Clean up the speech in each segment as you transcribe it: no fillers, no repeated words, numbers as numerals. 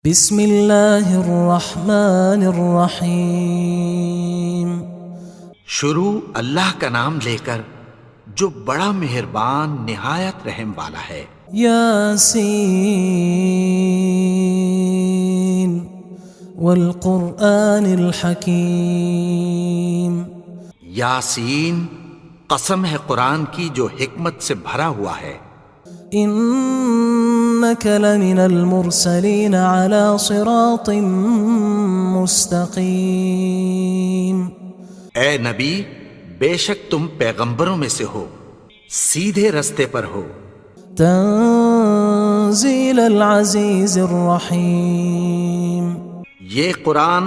بسم اللہ الرحمن الرحیم۔ شروع اللہ کا نام لے کر جو بڑا مہربان نہایت رحم والا ہے۔ یاسین والقرآن الحکیم۔ یاسین، قسم ہے قرآن کی جو حکمت سے بھرا ہوا ہے۔ انک لمن المرسلین علی صراط مستقیم۔ اے نبی، بے شک تم پیغمبروں میں سے ہو، سیدھے رستے پر ہو۔ تنزیل العزیز الرحیم۔ یہ قرآن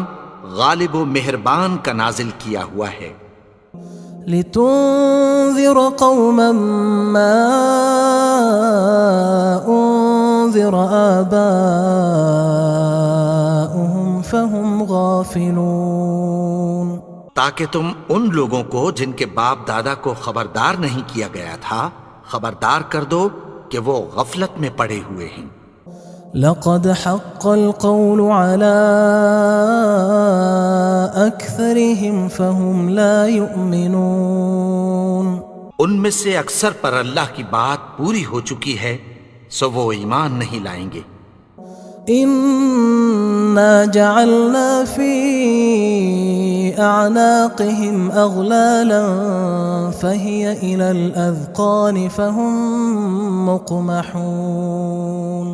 غالب و مہربان کا نازل کیا ہوا ہے۔ لتنذر قوما ما انذر آباؤهم فهم غافلون۔ تاکہ تم ان لوگوں کو جن کے باپ دادا کو خبردار نہیں کیا گیا تھا خبردار کر دو کہ وہ غفلت میں پڑے ہوئے ہیں۔ لقد حق القول على أكثرهم فهم لا يؤمنون۔ ان میں سے اکثر پر اللہ کی بات پوری ہو چکی ہے سو وہ ایمان نہیں لائیں گے۔ إنا جعلنا في أعناقهم أغلالا فهي إلى الأذقان فهم مقمحون۔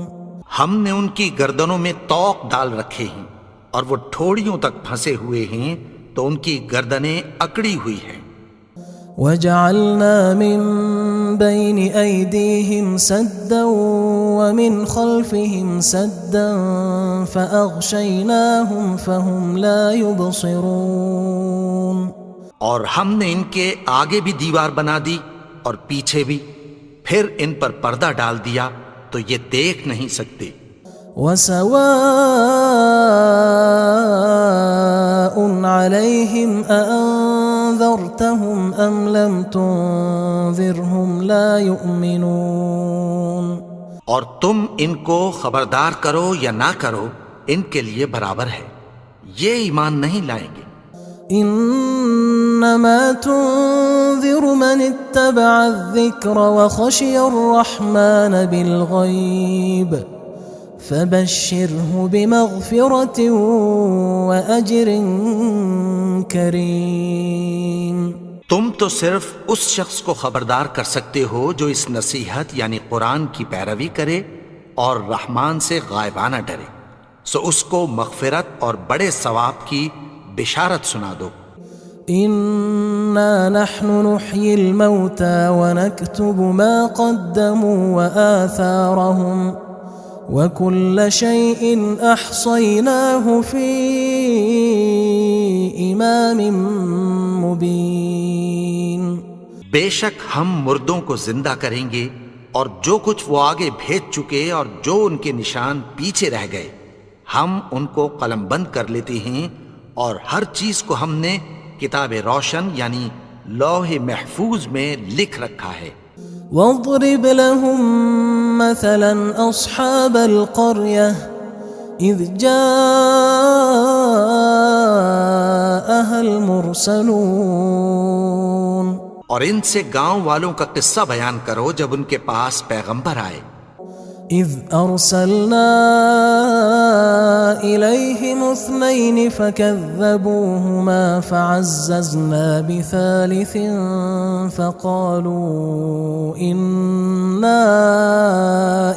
ہم نے ان کی گردنوں میں طوق ڈال رکھے ہیں اور وہ ٹھوڑیوں تک پھنسے ہوئے ہیں تو ان کی گردنیں اکڑی ہوئی ہیں۔ وجعلنا من بين أيديهم سدا ومن خلفهم سدا فأغشيناهم فهم لا يبصرون۔ اور ہم نے ان کے آگے بھی دیوار بنا دی اور پیچھے بھی، پھر ان پر پردہ ڈال دیا تو یہ دیکھ نہیں سکتے۔ وسواء عليهم أأنذرتهم أم لم تنذرهم لا يؤمنون۔ اور تم ان کو خبردار کرو یا نہ کرو ان کے لیے برابر ہے، یہ ایمان نہیں لائیں گے۔ انما تنذر من اتبع الذکر وخشی الرحمن بالغیب فبشره بمغفرة وأجر کریم۔ تم تو صرف اس شخص کو خبردار کر سکتے ہو جو اس نصیحت یعنی قرآن کی پیروی کرے اور رحمان سے غائبانہ ڈرے، سو اس کو مغفرت اور بڑے ثواب کی بشارت سنا دو۔ انا نحن نحيي الموتى ونكتب ما قدموا وآثارهم وكل شيء احصيناه في امام مبين۔ بے شک ہم مردوں کو زندہ کریں گے اور جو کچھ وہ آگے بھیج چکے اور جو ان کے نشان پیچھے رہ گئے ہم ان کو قلم بند کر لیتے ہیں، اور ہر چیز کو ہم نے کتاب روشن یعنی لوح محفوظ میں لکھ رکھا ہے۔ واضرب لهم مثلا اصحاب القرية اذ جاءها المرسلون۔ اور ان سے گاؤں والوں کا قصہ بیان کرو جب ان کے پاس پیغمبر آئے۔ اذ ارسلنا الیہم اثنین فکذبوہما فعززنا بثالث فقالوا انا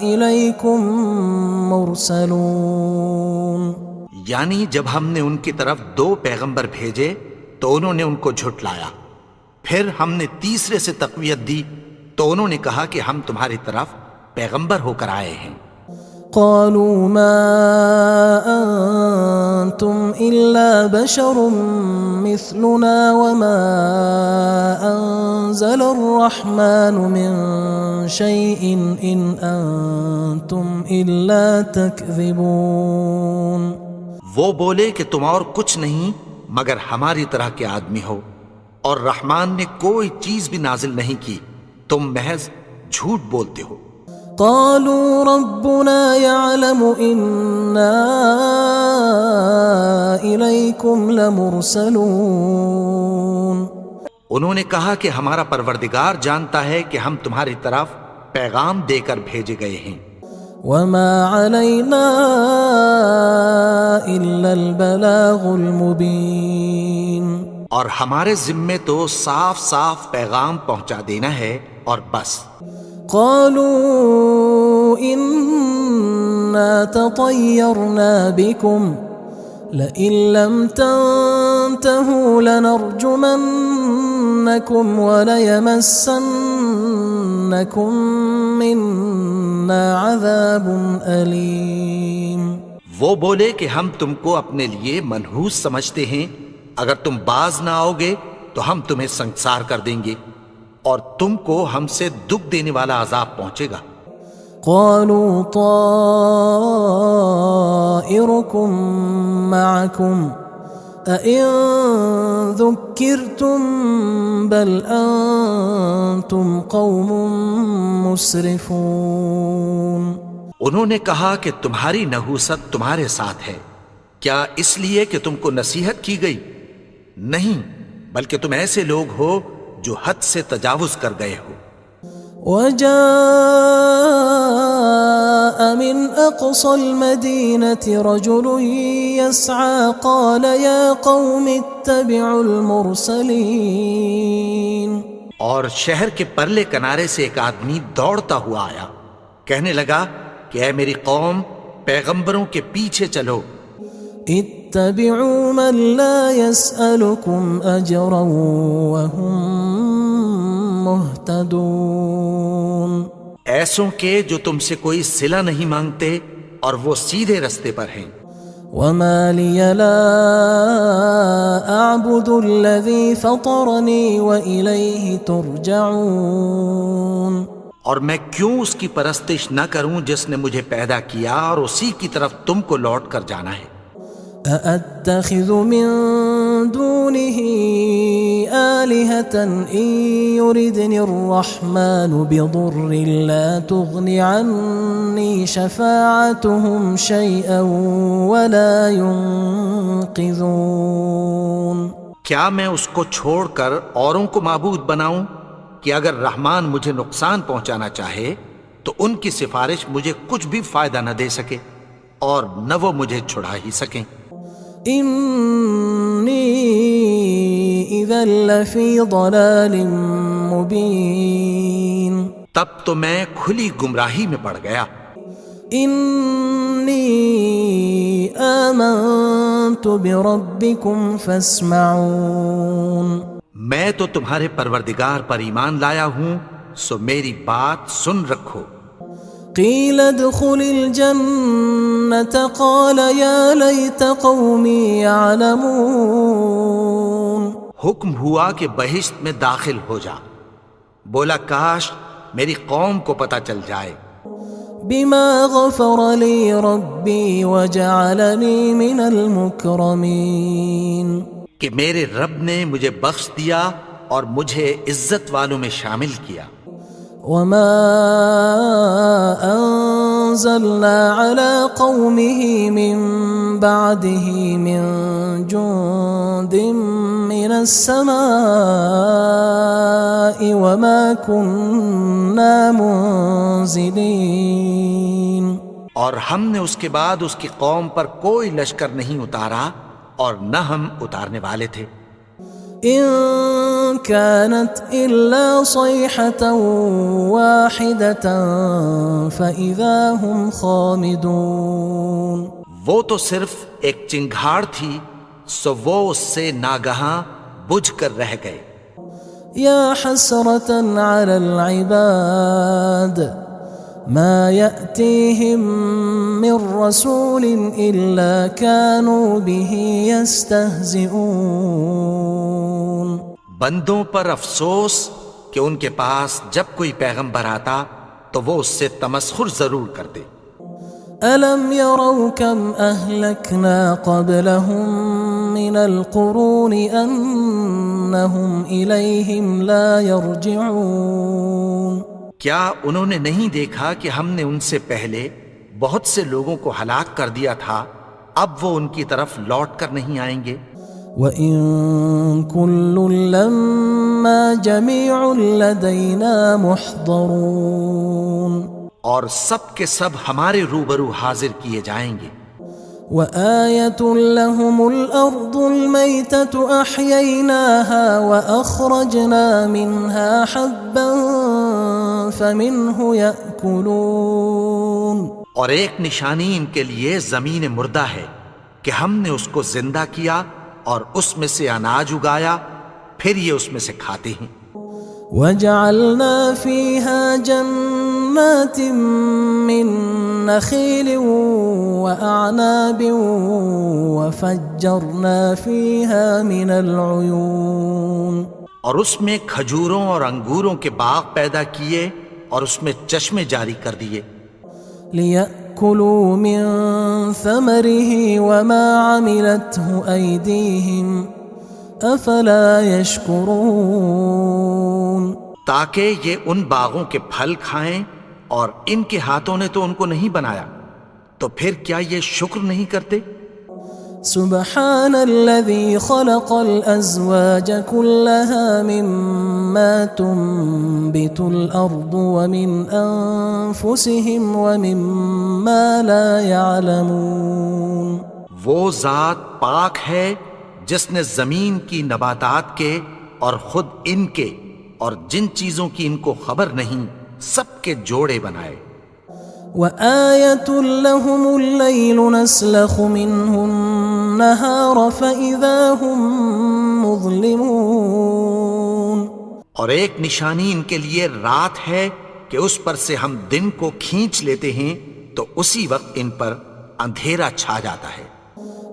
الیکم مرسلون۔ یعنی جب ہم نے ان کی طرف 2 پیغمبر بھیجے تو انہوں نے ان کو جھٹلایا، پھر ہم نے تیسرے سے تقویت دی تو انہوں نے کہا کہ ہم تمہاری طرف پیغمبر ہو کر آئے ہیں۔ قالوا ما انتم الا بشر مثلنا وما انزل الرحمن من شيء ان انتم الا تكذبون۔ وہ بولے کہ تم اور کچھ نہیں مگر ہماری طرح کے آدمی ہو، اور رحمان نے کوئی چیز بھی نازل نہیں کی، تم محض جھوٹ بولتے ہو۔ قالوا ربنا يعلم إنا لمرسلون انہوں نے کہا کہ ہمارا پروردگار جانتا ہے کہ ہم تمہاری طرف پیغام دے کر بھیجے گئے ہیں، وما علينا إلا البلاغ المبين اور ہمارے ذمے تو صاف صاف پیغام پہنچا دینا ہے اور بس۔ قالوا إنا تطيرنا بكم لئن لم تنتهوا لنرجمنكم وليمسنكم منا عذاب أليم۔ وہ بولے کہ ہم تم کو اپنے لیے منحوس سمجھتے ہیں، اگر تم باز نہ آؤ گے تو ہم تمہیں سنگسار کر دیں گے اور تم کو ہم سے دکھ دینے والا عذاب پہنچے گا۔ قالوا طائركم معكم أئن ذكرتم بل أنتم قوم مسرفون۔ انہوں نے کہا کہ تمہاری نحوست تمہارے ساتھ ہے، کیا اس لیے کہ تم کو نصیحت کی گئی؟ نہیں، بلکہ تم ایسے لوگ ہو جو حد سے تجاوز کر گئے ہو۔ وجاء من أقصى المدينة رجل يسعى قال يا قوم اتبعوا المرسلين۔ اور شہر کے پرلے کنارے سے ایک آدمی دوڑتا ہوا آیا، کہنے لگا کہ اے میری قوم، پیغمبروں کے پیچھے چلو۔ اتبعوا من لا يسألكم أجرا وهم مهتدون۔ ایسوں کے جو تم سے کوئی صلہ نہیں مانگتے اور وہ سیدھے رستے پر ہیں۔ وما لي لا أعبد الذي فطرني وإليه ترجعون۔ اور میں کیوں اس کی پرستش نہ کروں جس نے مجھے پیدا کیا اور اسی کی طرف تم کو لوٹ کر جانا ہے۔ أأتخذ من دونه آلهة إن يردني الرحمن بضر لا تغن عني شفاعتهم شيئا ولا ينقذون۔ کیا میں اس کو چھوڑ کر اوروں کو معبود بناؤں کہ اگر رحمان مجھے نقصان پہنچانا چاہے تو ان کی سفارش مجھے کچھ بھی فائدہ نہ دے سکے اور نہ وہ مجھے چھڑا ہی سکیں۔ إني إذا لفي ضلال مبين۔ تب تو میں کھلی گمراہی میں پڑ گیا۔ إني آمنت بربكم فاسمعون۔ میں تو تمہارے پروردگار پر ایمان لایا ہوں، سو میری بات سن رکھو۔ قيل ادخل الجنة قال يا ليت قومي يعلمون۔ حکم ہوا کہ بہشت میں داخل ہو جا، بولا کاش میری قوم کو پتہ چل جائے۔ بما غفر لي ربي وجعلني من المكرمين۔ کہ میرے رب نے مجھے بخش دیا اور مجھے عزت والوں میں شامل کیا۔ وما أنزلنا على قومه من بعده من جند من السماء وما كنا منزلين۔ اور ہم نے اس کے بعد اس کی قوم پر کوئی لشکر نہیں اتارا اور نہ ہم اتارنے والے تھے۔ إن كانت إلا صيحة واحدة فإذا هم خامدون۔ وہ تو صرف ایک چنگھاڑ تھی، سو وہ اس سے ناگہاں بجھ کر رہ گئے۔ يا حسرة على العباد ما يأتيهم من رسول إلا كانوا به يستهزئون۔ بندوں پر افسوس کہ ان کے پاس جب کوئی پیغمبر آتا تو وہ اس سے تمسخر ضرور کرتے۔ ألم يروا كم أهلكنا قبلهم من القرون أنهم إليهم لا يرجعون۔ کیا انہوں نے نہیں دیکھا کہ ہم نے ان سے پہلے بہت سے لوگوں کو ہلاک کر دیا تھا، اب وہ ان کی طرف لوٹ کر نہیں آئیں گے؟ وَإِن كُلٌّ لَّمَّا جَمِيعٌ لَّدَيْنَا مُحْضَرُونَ اور سب کے سب ہمارے روبرو حاضر کیے جائیں گے۔ وَآيَةٌ لَّهُمُ الْأَرْضُ الْمَيْتَةُ أَحْيَيْنَاهَا وَأَخْرَجْنَا مِنْهَا حَبًّا فَمِنْهُ يَأْكُلُونَ اور ایک نشانی ان کے لیے زمین مردہ ہے کہ ہم نے اس کو زندہ کیا اور اس میں سے اناج اگایا، پھر یہ اس میں سے کھاتے ہیں۔ وَجَعَلْنَا فِيهَا جَنَّاتٍ مِّن نَّخِيلٍ وَأَعْنَابٍ وَفَجَّرْنَا فِيهَا مِنَ الْعُيُونِ اور اس میں کھجوروں اور انگوروں کے باغ پیدا کیے اور اس میں چشمے جاری کر دیے، لِيَأْكُلُوا مِن ثَمَرِهِ وَمَا عَمِلَتْهُ أَيْدِيهِمْ أَفَلَا يَشْكُرُونَ تاکہ یہ ان باغوں کے پھل کھائیں، اور ان کے ہاتھوں نے تو ان کو نہیں بنایا، تو پھر کیا یہ شکر نہیں کرتے؟ سبحان الذي خلق الأزواج كلها مما تنبت الأرض ومن أنفسهم ومما لا يعلمون وہ ذات پاک ہے جس نے زمین کی نباتات کے اور خود ان کے اور جن چیزوں کی ان کو خبر نہیں سب کے جوڑے بنائے۔ وَآيَةٌ لَّهُمُ اللَّيْلُ نَسْلَخُ مِنْهُ النَّهَارَ فَإِذَا هُمْ مُظْلِمُونَ اور ایک نشانی ان کے لیے رات ہے کہ اس پر سے ہم دن کو کھینچ لیتے ہیں تو اسی وقت ان پر اندھیرا چھا جاتا ہے۔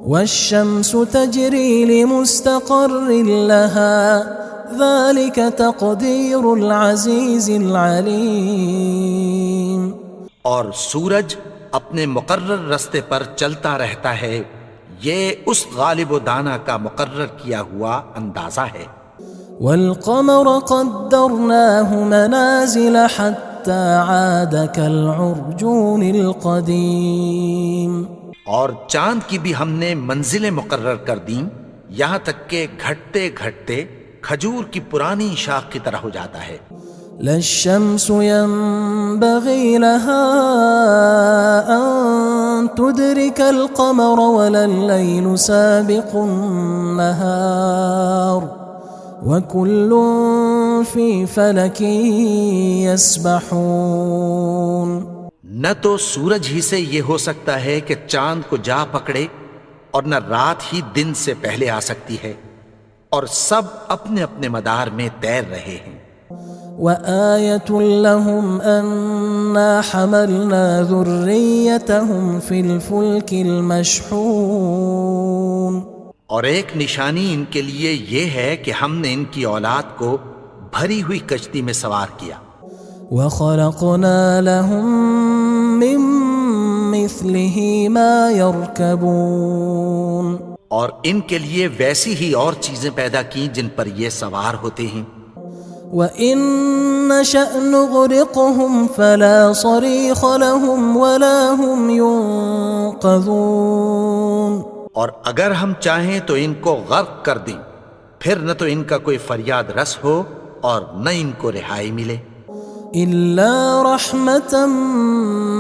وَالشَّمْسُ تَجْرِي لِمُسْتَقَرٍّ لَّهَا ذَلِكَ تَقْدِيرُ الْعَزِيزِ الْعَلِيمِ اور سورج اپنے مقرر رستے پر چلتا رہتا ہے، یہ اس غالب و دانا کا مقرر کیا ہوا اندازہ ہے۔ وَالْقَمَرَ قَدَّرْنَاهُ مَنَازِلَ حَتَّى عَادَ كَالْعُرْجُونِ الْقَدِيمِ اور چاند کی بھی ہم نے منزلیں مقرر کر دیں، یہاں تک کہ گھٹتے گھٹتے کھجور کی پرانی شاخ کی طرح ہو جاتا ہے۔ لا الشمس ينبغي لها أن تدرك القمر ولا الليل سابق النهار وكل في فلك يسبحون نہ تو سورج ہی سے یہ ہو سکتا ہے کہ چاند کو جا پکڑے، اور نہ رات ہی دن سے پہلے آ سکتی ہے، اور سب اپنے اپنے مدار میں تیر رہے ہیں۔ وَآيَةٌ لَّهُمْ أَنَّا حَمَلْنَا ذُرِّيَّتَهُمْ فِي الْفُلْكِ الْمَشْحُونِ اور ایک نشانی ان کے لیے یہ ہے کہ ہم نے ان کی اولاد کو بھری ہوئی کشتی میں سوار کیا۔ وَخَلَقْنَا لَهُم مِّن مِّثْلِهِ مَا يَرْكَبُونَ اور ان کے لیے ویسی ہی اور چیزیں پیدا کی جن پر یہ سوار ہوتے ہیں۔ وَإِن نَّشَأْ نُغْرِقْهُمْ فَلَا صَرِيخَ لَهُمْ وَلَا هُمْ يُنقَذُونَ اور اگر ہم چاہیں تو ان کو غرق کر دیں، پھر نہ تو ان کا کوئی فریاد رس ہو اور نہ ان کو رہائی ملے۔ إِلَّا رَحْمَةً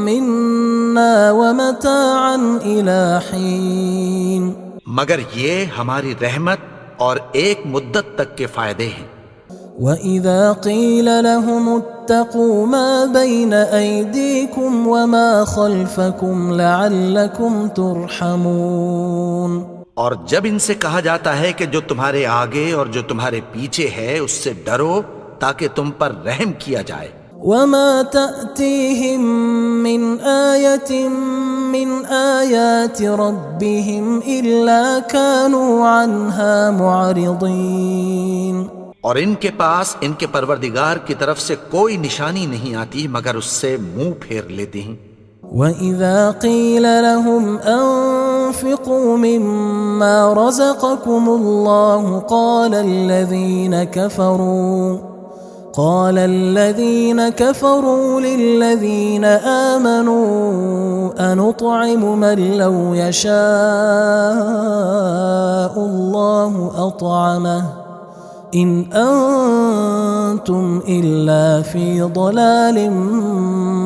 مِّنَّا وَمَتَاعًا إِلَىٰ حِينٍ مگر یہ ہماری رحمت اور ایک مدت تک کے فائدے ہیں۔ وَإِذَا قِيلَ لَهُمُ اتَّقُوا مَا بَيْنَ أَيْدِيكُمْ وَمَا خَلْفَكُمْ لَعَلَّكُمْ تُرْحَمُونَ اور جب ان سے کہا جاتا ہے کہ جو تمہارے آگے اور جو تمہارے پیچھے ہے اس سے ڈرو تاکہ تم پر رحم کیا جائے۔ وَمَا تَأْتِيهِم مِّنْ آيَةٍ مِّنْ آيَاتِ رَبِّهِمْ إِلَّا كَانُوا عَنْهَا مُعْرِضِينَ اور ان کے پاس ان کے پروردگار کی طرف سے کوئی نشانی نہیں آتی مگر اس سے منہ پھیر لیتے ہیں۔ وَإِذَا قِيلَ لَهُمْ أَنفِقُوا مِمَّا رَزَقَكُمُ اللَّهُ قال الذين كفروا للذين آمنوا أنطعم من لو يشاء الله أطعمه إن أنتم إلا في ضلال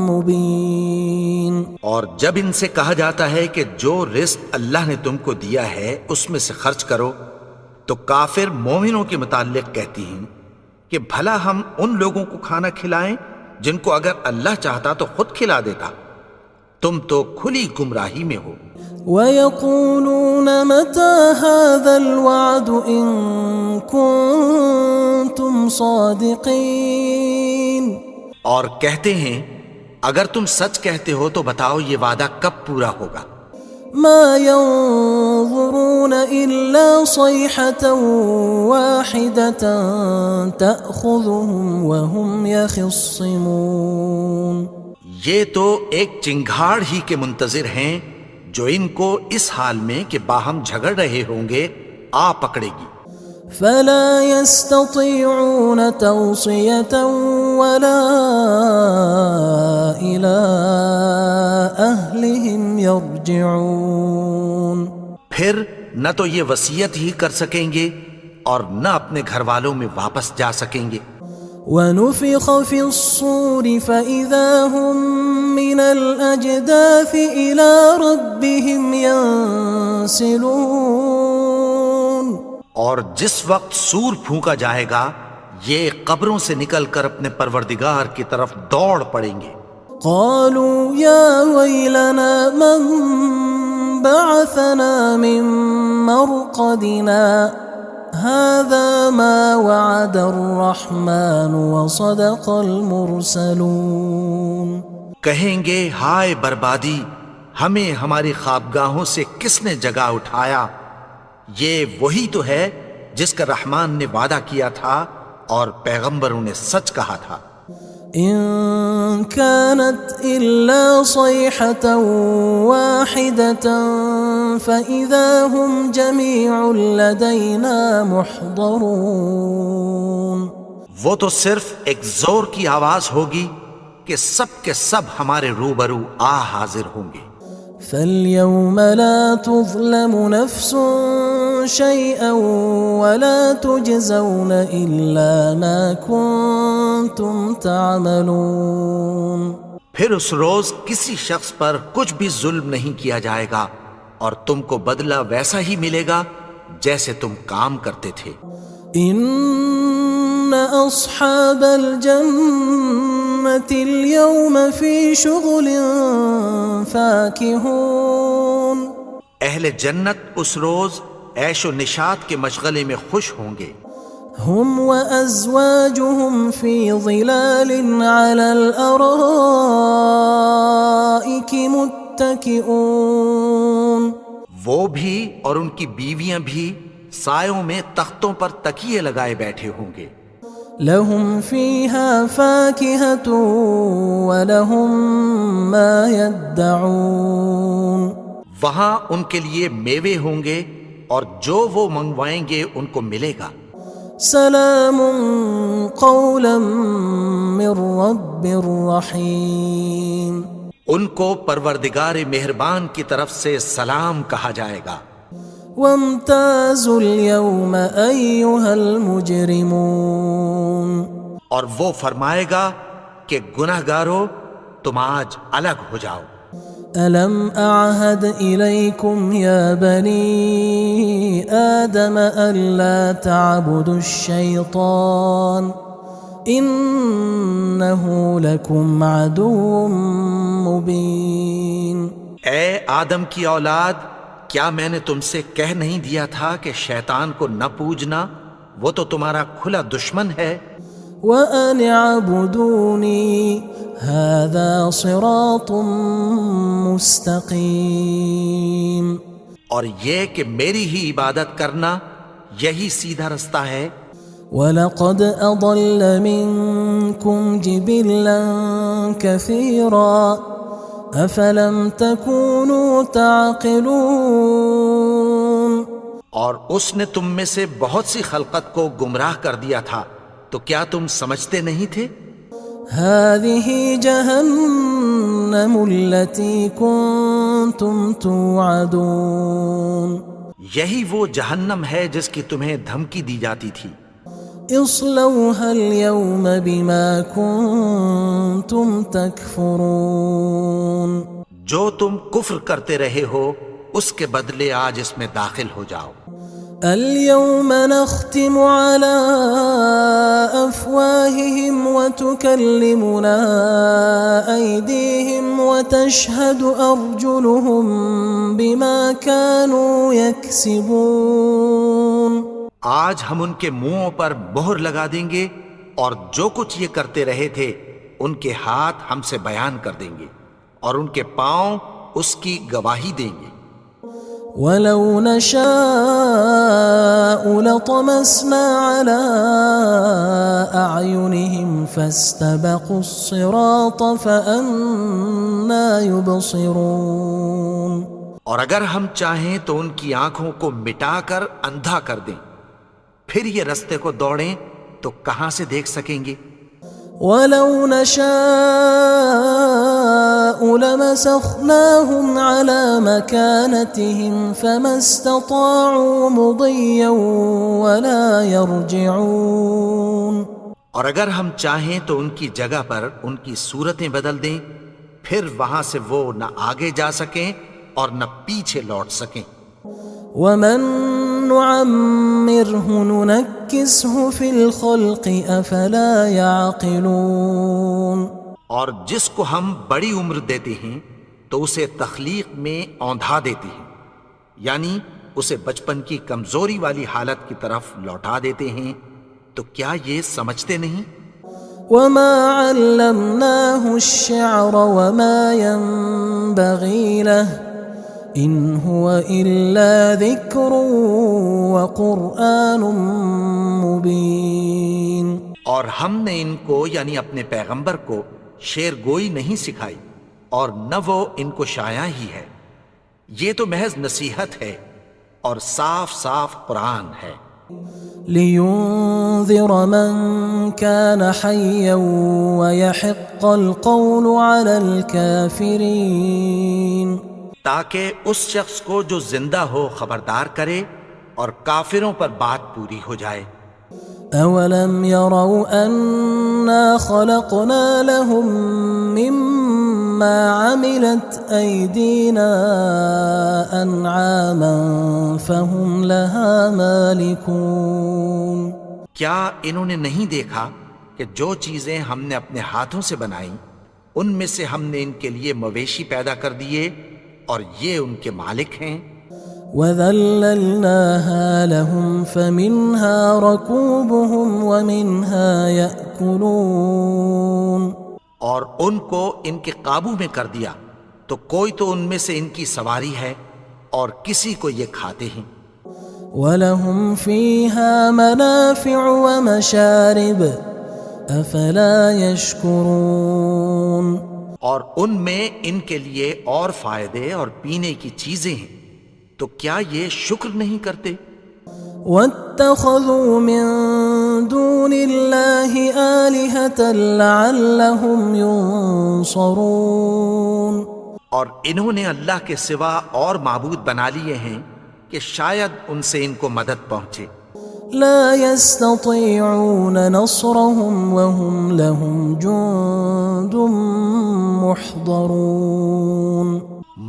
مبين. اور جب ان سے کہا جاتا ہے کہ جو رزق اللہ نے تم کو دیا ہے اس میں سے خرچ کرو، تو کافر مومنوں کے متعلق کہتی ہیں کہ بھلا ہم ان لوگوں کو کھانا کھلائیں جن کو اگر اللہ چاہتا تو خود کھلا دیتا. تم تو کھلی گمراہی میں ہو. وَيَقُولُونَ مَتَى هَذَا الْوَعْدُ إِن كُنتُمْ صَادِقِينَ. اور کہتے ہیں اگر تم سچ کہتے ہو تو بتاؤ یہ وعدہ کب پورا ہوگا. ما ينظرون إلا صيحة واحدة تأخذهم وهم يخصمون. یہ تو ایک چنگھاڑ ہی کے منتظر ہیں جو ان کو اس حال میں کہ باہم جھگڑ رہے ہوں گے آ پکڑے گی. فلا يستطيعون توصية ولا إلى أهلهم يرجعون. پھر نہ تو یہ وصیت ہی کر سکیں گے اور نہ اپنے گھر والوں میں واپس جا سکیں گے. وَنُفِخَ فِي الصُّورِ فَإِذَا هُم مِّنَ الْأَجْدَاثِ إِلَى رَبِّهِمْ يَنسِلُونَ. اور جس وقت سور پھونکا جائے گا یہ قبروں سے نکل کر اپنے پروردگار کی طرف دوڑ پڑیں گے. قالوا يا ويلنا من بعثنا من مرقدنا هذا ما وعد الرحمن وصدق المرسلون. کہیں گے ہائے بربادی، ہمیں ہماری خوابگاہوں سے کس نے جگا اٹھایا. یہ وہی تو ہے جس کا رحمان نے وعدہ کیا تھا اور پیغمبروں نے سچ کہا تھا. إن كانت إلا صيحة واحدة فإذا هم جميع لدينا محضرون. وہ تو صرف ایک زور کی آواز ہوگی کہ سب کے سب ہمارے روبرو آ حاضر ہوں گے. فاليوم لا تظلم نفس شيئا ولا تجزون إلا ما كنتم تعملون. پھر اس روز کسی شخص پر کچھ بھی ظلم نہیں کیا جائے گا اور تم کو بدلہ ویسا ہی ملے گا جیسے تم کام کرتے تھے. إن أصحاب الجنة اليوم في شغل فاكهون. اہل جنت اس روز عیش و نشاط کے مشغلے میں خوش ہوں گے. هم وأزواجهم في ظلال على الأرائك متكئون. وہ بھی اور ان کی بیویاں بھی سایوں میں تختوں پر تکیے لگائے بیٹھے ہوں گے. لهم فيها فاكهة ولهم ما يدعون. وہاں ان کے لیے میوے ہوں گے اور جو وہ منگوائیں گے ان کو ملے گا. سلام قولا من رب رحیم. ان کو پروردگار مہربان کی طرف سے سلام کہا جائے گا. وامتازوا اليوم أيها المجرمون. اور وہ فرمائے گا کہ گنہگارو تم آج الگ ہو جاؤ. ألم أعهد إليكم يا بني آدم ألا تعبدوا الشيطان إنه لكم عدو مبين. اے آدم کی اولاد، کیا میں نے تم سے کہہ نہیں دیا تھا کہ شیطان کو نہ پوجنا، وہ تو تمہارا کھلا دشمن ہے. وَأَنِ اعْبُدُونِي هَذَا صِرَاطٌ مُسْتَقِيمٌ. اور یہ کہ میری ہی عبادت کرنا یہی سیدھا رستہ ہے. وَلَقَدْ أَضَلَّ مِنْكُمْ جِبِلًّا كَثِيرًا أَفَلَمْ تَكُونُوا تَعْقِلُونَ. اور اس نے تم میں سے بہت سی خلقت کو گمراہ کر دیا تھا، تو کیا تم سمجھتے نہیں تھے؟ هذه جهنم التي كنتم توعدون یہی وہ جہنم ہے جس کی تمہیں دھمکی دی جاتی تھی۔ اصلوها اليوم بما كنتم تكفرون جو تم کفر کرتے رہے ہو اس کے بدلے آج اس میں داخل ہو جاؤ۔ اليوم نختم على أفواههم وتكلمنا أيديهم وتشهد أرجلهم بما كانوا يكسبون آج ہم ان کے منہوں پر مہر لگا دیں گے اور جو کچھ یہ کرتے رہے تھے ان کے ہاتھ ہم سے بیان کر دیں گے اور ان کے پاؤں اس کی گواہی دیں گے۔ ولو نشاء لطمسنا على أعينهم فاستبقوا الصراط فأنى يبصرون اور اگر ہم چاہیں تو ان کی آنکھوں کو مٹا کر اندھا کر دیں، پھر یہ رستے کو دوڑیں تو کہاں سے دیکھ سکیں گے؟ ولو نشاء لمسخناهم على مكانتهم فما استطاعوا مضيا ولا يرجعون اور اگر ہم چاہیں تو ان کی جگہ پر ان کی صورتیں بدل دیں، پھر وہاں سے وہ نہ آگے جا سکیں اور نہ پیچھے لوٹ سکیں۔ ومن نعمره ننكسه في الخلق افلا يعقلون اور جس کو ہم بڑی عمر دیتے ہیں تو اسے تخلیق میں اوندھا دیتے ہیں، یعنی اسے بچپن کی کمزوری والی حالت کی طرف لوٹا دیتے ہیں، تو کیا یہ سمجھتے نہیں؟ وما علمناه الشعر وما ينبغي له ان هو الا ذکر وقرآن مبین اور ہم نے ان کو یعنی اپنے پیغمبر کو شعر گوئی نہیں سکھائی اور نہ وہ ان کو شاعر ہی ہے، یہ تو محض نصیحت ہے اور صاف صاف قرآن ہے۔ لينذر من كان حيا ويحق القول على الكافرين تاکہ اس شخص کو جو زندہ ہو خبردار کرے اور کافروں پر بات پوری ہو جائے۔ اولم يروا انا خلقنا لهم مما عملت ايدينا انعاما فهم لها مالكون کیا انہوں نے نہیں دیکھا کہ جو چیزیں ہم نے اپنے ہاتھوں سے بنائیں ان میں سے ہم نے ان کے لیے مویشی پیدا کر دیے اور یہ ان کے مالک ہیں۔ وَذَلَّلْنَاهَا لَهُمْ فَمِنْهَا رَكُوبُهُمْ وَمِنْهَا يَأْكُلُونَ اور ان کو ان کے قابو میں کر دیا تو کوئی تو ان میں سے ان کی سواری ہے اور کسی کو یہ کھاتے ہیں۔ وَلَهُمْ فِيهَا مَنَافِعُ وَمَشَارِبُ أَفَلَا يَشْكُرُونَ اور ان میں ان کے لیے اور فائدے اور پینے کی چیزیں ہیں، تو کیا یہ شکر نہیں کرتے؟ وَاتَّخَذُوا مِن دُونِ اللَّهِ آلِهَةً لَعَلَّهُمْ يُنصَرُونَ اور انہوں نے اللہ کے سوا اور معبود بنا لیے ہیں کہ شاید ان سے ان کو مدد پہنچے۔ لا يستطيعون نصرهم وهم لهم جند محضرون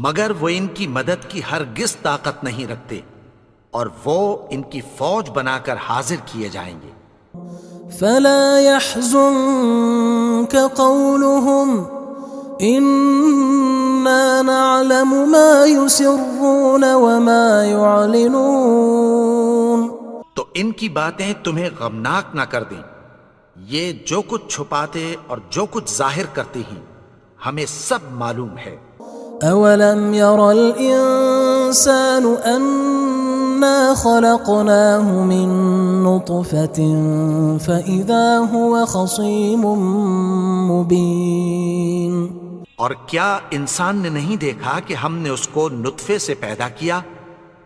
مگر وہ ان کی مدد کی ہرگز طاقت نہیں رکھتے اور وہ ان کی فوج بنا کر حاضر کیے جائیں گے۔ فلا يحزنك قولهم إنا نعلم ما يسرون وما يعلنون تو ان کی باتیں تمہیں غمناک نہ کر دیں، یہ جو کچھ چھپاتے اور جو کچھ ظاہر کرتے ہیں ہمیں سب معلوم ہے۔ اولم ير الانسان انا خلقناه من نطفة فاذا هو خصيم مبين اور کیا انسان نے نہیں دیکھا کہ ہم نے اس کو نطفے سے پیدا کیا،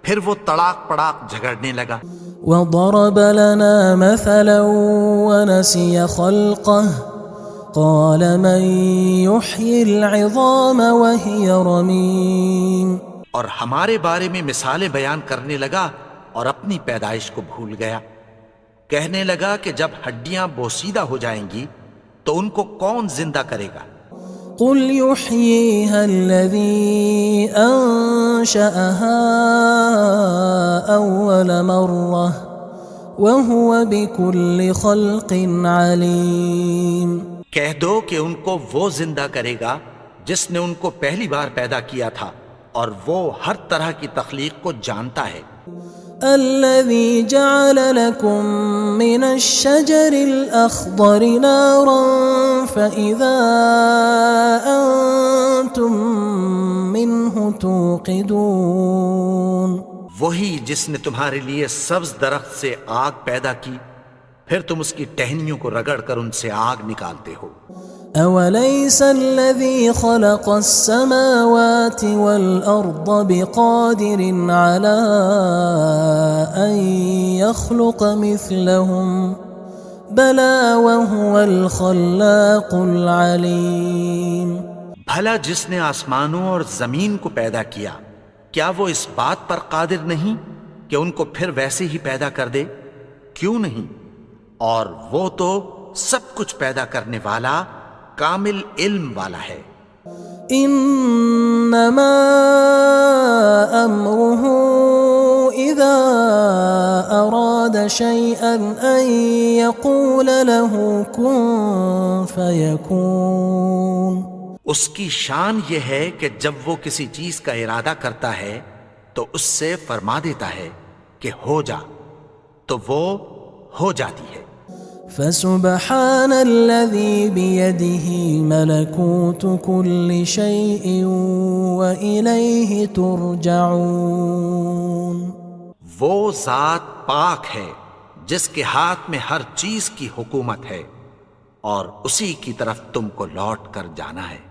پھر وہ تڑاک پڑاک جھگڑنے لگا۔ وضرب لنا مثلا ونسي خلقه قال من يحيي العظام وهي رميم. اور ہمارے بارے میں مثالیں بیان کرنے لگا اور اپنی پیدائش کو بھول گیا. کہنے لگا کہ جب ہڈیاں بوسیدہ ہو جائیں گی تو ان کو کون زندہ کرے گا؟ قل يحييها الذي أنشأها أول مرة وهو بكل خلق عليم. کہہ دو کہ ان کو وہ زندہ کرے گا جس نے ان کو پہلی بار پیدا کیا تھا اور وہ ہر طرح کی تخلیق کو جانتا ہے. الذي جعل لكم من الشجر الأخضر نارا فإذا أنتم منه توقدون. وہی جس نے تمہارے لیے سبز درخت سے آگ پیدا کی پھر تم اس کی ٹہنیوں کو رگڑ کر ان سے آگ نکالتے ہو. أوليس الذي خلق السماوات والأرض بقادر على أن يخلق مثلهم بلى وهو الخلاق العليم. بھلا جس نے آسمانوں اور زمین کو پیدا کیا کیا وہ اس بات پر قادر نہیں کہ ان کو پھر ویسے ہی پیدا کر دے؟ کیوں نہیں؟ اور وہ تو سب کچھ پیدا کرنے والا کامل علم والا ہے. انما امره اذا اراد شيئا ان يقول له كن فيكون. اس کی شان یہ ہے کہ جب وہ کسی چیز کا ارادہ کرتا ہے تو اس سے فرما دیتا ہے کہ ہو جا تو وہ ہو جاتی ہے. فسبحان الذي بيده ملكوت كل شيء وإليه ترجعون. وہ ذات پاک ہے جس کے ہاتھ میں ہر چیز کی حکومت ہے اور اسی کی طرف تم کو لوٹ کر جانا ہے.